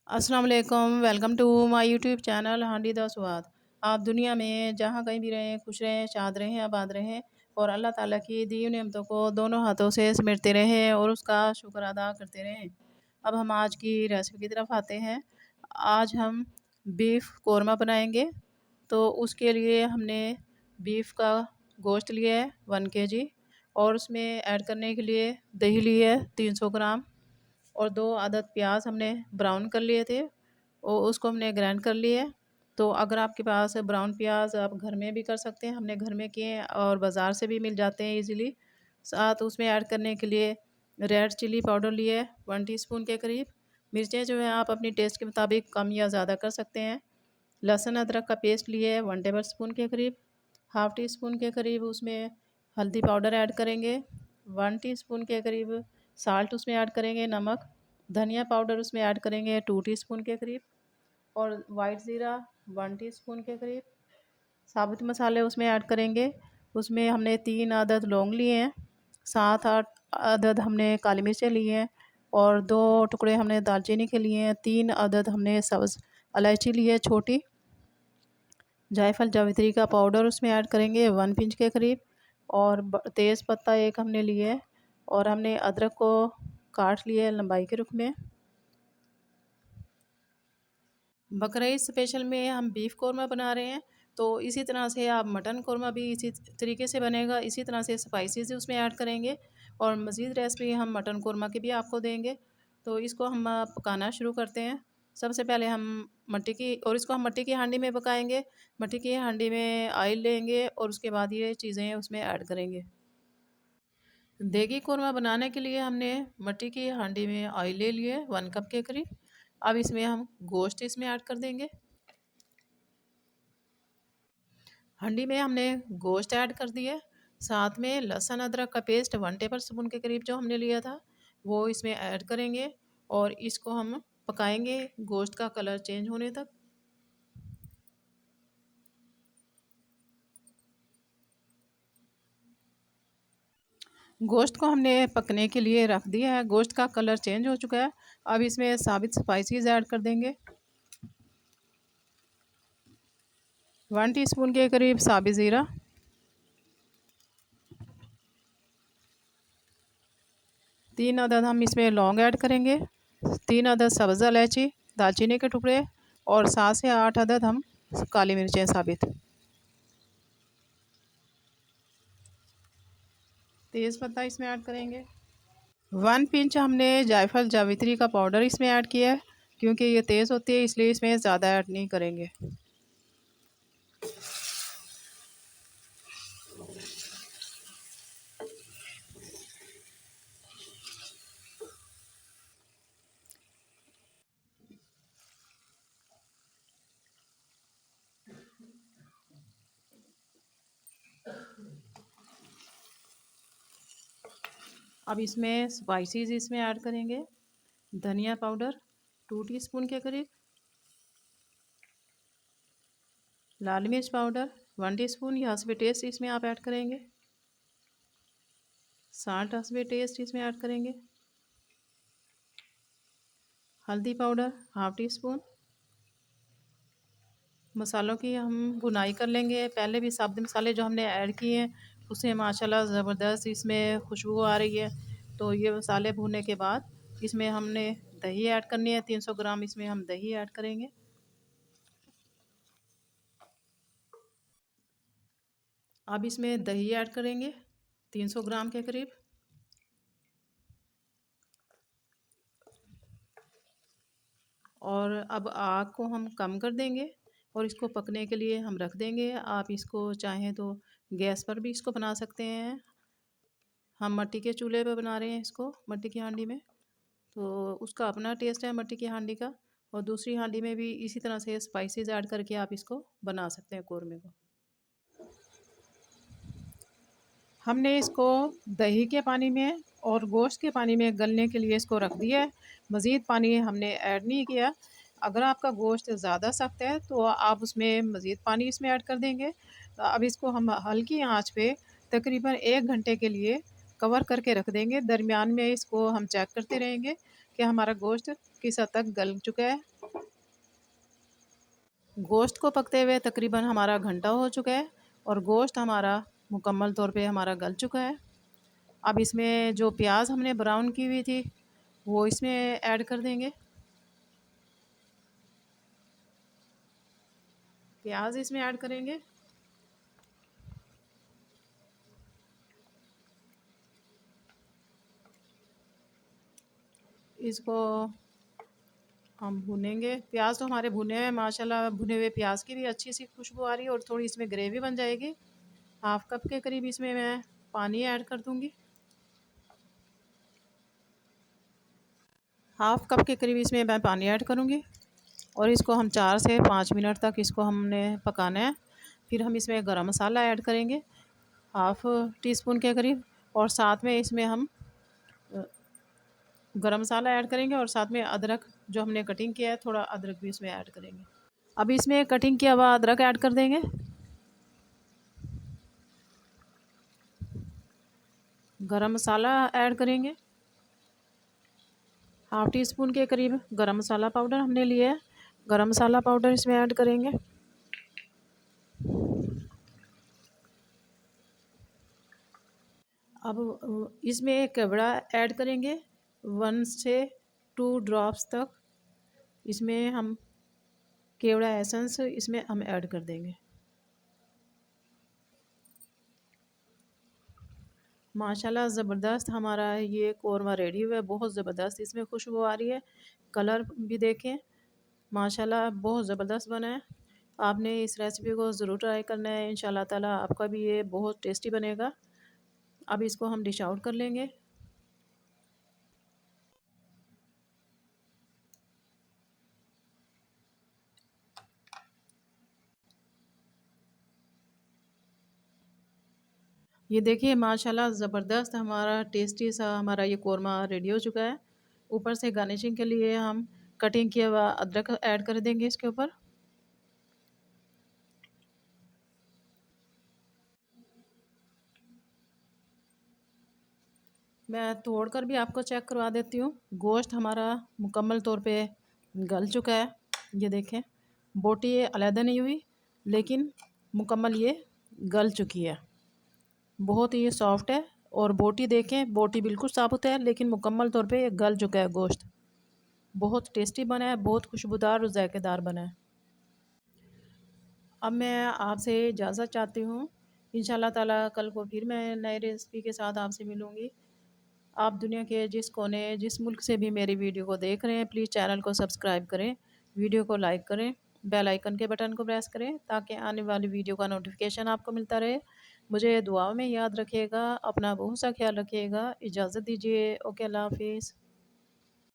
अस्सलाम वालेकुम। Welcome to my YouTube channel Handi the Swad. आप दुनिया में जहाँ कहीं भी रहें, खुश रहें, शाद रहें, आबाद रहें और अल्लाह ताला की दी हुई नेमतों को दोनों हाथों से समेटते रहें और उसका शुक्र अदा करते रहें। अब हम आज की रेसिपी की तरफ आते हैं। आज हम बीफ कौरमा बनाएंगे। तो उसके लिए हमने बीफ का गोश्त लिया है 1 kg और उसमें ऐड करने के लिए दही ली है 300 ग्राम और 2 अदद प्याज हमने ब्राउन कर लिए थे और उसको हमने ग्राइंड कर लिए। तो अगर आपके पास ब्राउन प्याज आप घर में भी कर सकते हैं, हमने घर में किए और बाज़ार से भी मिल जाते हैं इजीली। साथ उसमें ऐड करने के लिए रेड चिली पाउडर लिए 1 टीस्पून के करीब। मिर्चें जो है आप अपनी टेस्ट के मुताबिक कम या ज़्यादा कर सकते हैं। लहसुन अदरक का पेस्ट लिए 1 टेबल स्पून के करीब। हाफ़ टी स्पून के करीब उसमें हल्दी पाउडर ऐड करेंगे। 1 टीस्पून के करीब साल्ट उसमें ऐड करेंगे, नमक। धनिया पाउडर उसमें ऐड करेंगे 2 टीस्पून के करीब और वाइट ज़ीरा 1 टीस्पून के करीब। साबुत मसाले उसमें ऐड करेंगे। उसमें हमने 3 अदद लौंग लिए हैं, 7-8 अदद हमने काली मिर्चें ली हैं और 2 टुकड़े हमने दालचीनी के लिए हैं। 3 अदद हमने सब्ज़ इलायची ली है छोटी। जायफल जावित्री का पाउडर उसमें ऐड करेंगे 1 पिंच के करीब और तेज़ पत्ता एक हमने लिए है और हमने अदरक को काट लिया है लंबाई के रुख में। बकरीद स्पेशल में हम बीफ कौरमा बना रहे हैं, तो इसी तरह से आप मटन कौरमा भी इसी तरीके से बनेगा। इसी तरह से स्पाइसेस उसमें ऐड करेंगे और मज़ीद रेसिपी हम मटन कौरमा की भी आपको देंगे। तो इसको हम पकाना शुरू करते हैं। सबसे पहले हम इसको हम मट्टी की हांडी में पकाएंगे। मट्टी की हांडी में ऑयल लेंगे और उसके बाद ये चीज़ें उसमें ऐड करेंगे। देगी कौरमा बनाने के लिए हमने मट्टी की हांडी में ऑयल ले लिए 1 कप के करीब। अब इसमें हम गोश्त इसमें ऐड कर देंगे। हांडी में हमने गोश्त ऐड कर दिया, साथ में लहसुन अदरक का पेस्ट 1 टेबल स्पून के करीब जो हमने लिया था वो इसमें ऐड करेंगे और इसको हम पकाएंगे गोश्त का कलर चेंज होने तक। गोश्त को हमने पकने के लिए रख दिया है। गोश्त का कलर चेंज हो चुका है। अब इसमें साबित स्पाइसेस ऐड कर देंगे। 1 टीस्पून के करीब साबित ज़ीरा, 3 अदद हम इसमें लौंग ऐड करेंगे, 3 अदद सब्ज़ इलायची, दालचीनी के टुकड़े और 7 से 8 अदद हम काली मिर्चें साबित। तेज़ पत्ता इसमें ऐड करेंगे। 1 पिंच हमने जायफल जावित्री का पाउडर इसमें ऐड किया है, क्योंकि ये तेज़ होती है इसलिए इसमें ज़्यादा ऐड नहीं करेंगे। अब इसमें स्पाइसेस इसमें ऐड करेंगे। धनिया पाउडर 2 टीस्पून के करीब, लाल मिर्च पाउडर 1 टीस्पून या हस्बे टेस्ट इसमें आप ऐड करेंगे। साल्ट हस्बे टेस्ट इसमें ऐड करेंगे। हल्दी पाउडर हाफ़ टी स्पून। मसालों की हम भुनाई कर लेंगे। पहले भी साबुत मसाले जो हमने ऐड किए हैं उससे माशाल्लाह ज़बरदस्त इसमें खुशबू आ रही है। तो ये मसाले भूनने के बाद इसमें हमने दही ऐड करनी है। 300 ग्राम इसमें हम दही ऐड करेंगे। अब इसमें दही ऐड करेंगे 300 ग्राम के करीब। और अब आग को हम कम कर देंगे और इसको पकने के लिए हम रख देंगे। आप इसको चाहें तो गैस पर भी इसको बना सकते हैं। हम मिट्टी के चूल्हे पे बना रहे हैं इसको, मिट्टी की हांडी में, तो उसका अपना टेस्ट है मिट्टी की हांडी का। और दूसरी हांडी में भी इसी तरह से स्पाइसेस ऐड करके आप इसको बना सकते हैं कौरमे को। हमने इसको दही के पानी में और गोश्त के पानी में गलने के लिए इसको रख दिया है। मज़ीद पानी हमने ऐड नहीं किया। अगर आपका गोश्त ज़्यादा सख्त है तो आप उसमें मज़ीद पानी इसमें ऐड कर देंगे। अब इसको हम हल्की आंच पे तकरीबन 1 घंटे के लिए कवर करके रख देंगे। दरमियान में इसको हम चेक करते रहेंगे कि हमारा गोश्त किस हद तक गल चुका है। गोश्त को पकते हुए तकरीबन हमारा घंटा हो चुका है और गोश्त हमारा मुकम्मल तौर पे हमारा गल चुका है। अब इसमें जो प्याज हमने ब्राउन की हुई थी वो इसमें ऐड कर देंगे। प्याज इसमें ऐड करेंगे। इसको हम भुनेंगे। प्याज तो हमारे भुने हैं माशाल्लाह। भुने हुए प्याज की भी अच्छी सी खुशबू आ रही है और थोड़ी इसमें ग्रेवी बन जाएगी। हाफ कप के करीब इसमें मैं पानी ऐड कर दूंगी। हाफ कप के करीब इसमें मैं पानी ऐड करूंगी और इसको हम 4 से 5 मिनट तक इसको हमने पकाना है। फिर हम इसमें गरम मसाला ऐड करेंगे हाफ टी स्पून के करीब, और साथ में इसमें हम गरम मसाला ऐड करेंगे और साथ में अदरक जो हमने कटिंग किया है थोड़ा अदरक भी इसमें ऐड करेंगे। अब इसमें कटिंग किया हुआ अदरक ऐड कर देंगे। गरम मसाला ऐड करेंगे। हाफ टी स्पून के करीब गरम मसाला पाउडर हमने लिया है। गरम मसाला पाउडर इसमें ऐड करेंगे। अब इसमें एक केवड़ा ऐड करेंगे 1 से 2 ड्रॉप्स तक। इसमें हम केवड़ा एसेंस इसमें हम ऐड कर देंगे। माशाल्लाह ज़बरदस्त हमारा ये कौरमा रेडी हुआ है। बहुत ज़बरदस्त इसमें खुशबू आ रही है। कलर भी देखें माशाल्लाह बहुत ज़बरदस्त बना है। आपने इस रेसिपी को ज़रूर ट्राई करना है। इंशाल्लाह ताला आपका भी ये बहुत टेस्टी बनेगा। अब इसको हम डिश आउट कर लेंगे। ये देखिए माशाल्लाह ज़बरदस्त हमारा टेस्टी सा हमारा ये कौरमा रेडी हो चुका है। ऊपर से गार्निशिंग के लिए हम कटिंग किया हुआ अदरक ऐड कर देंगे इसके ऊपर। मैं तोड़ कर भी आपको चेक करवा देती हूँ। गोश्त हमारा मुकम्मल तौर पे गल चुका है। ये देखें बोटी ये अलहदा नहीं हुई लेकिन मुकम्मल ये गल चुकी है। बहुत ही सॉफ्ट है और बोटी देखें बोटी बिल्कुल साबुत है लेकिन मुकम्मल तौर पे ये गल चुका है गोश्त। बहुत टेस्टी बना है, बहुत खुशबूदार और जायकेदार बना है। अब मैं आपसे इजाज़त चाहती हूँ। इंशाल्लाह ताला कल को फिर मैं नए रेसिपी के साथ आपसे मिलूँगी। आप दुनिया के जिस कोने जिस मुल्क से भी मेरी वीडियो को देख रहे हैं प्लीज़ चैनल को सब्सक्राइब करें, वीडियो को लाइक करें, बेल आइकन के बटन को प्रेस करें ताकि आने वाली वीडियो का नोटिफिकेशन आपको मिलता रहे। मुझे दुआओं में याद रखिएगा। अपना बहुत सा ख्याल रखिएगा। इजाज़त दीजिए। ओके, अल्लाह हाफिज़।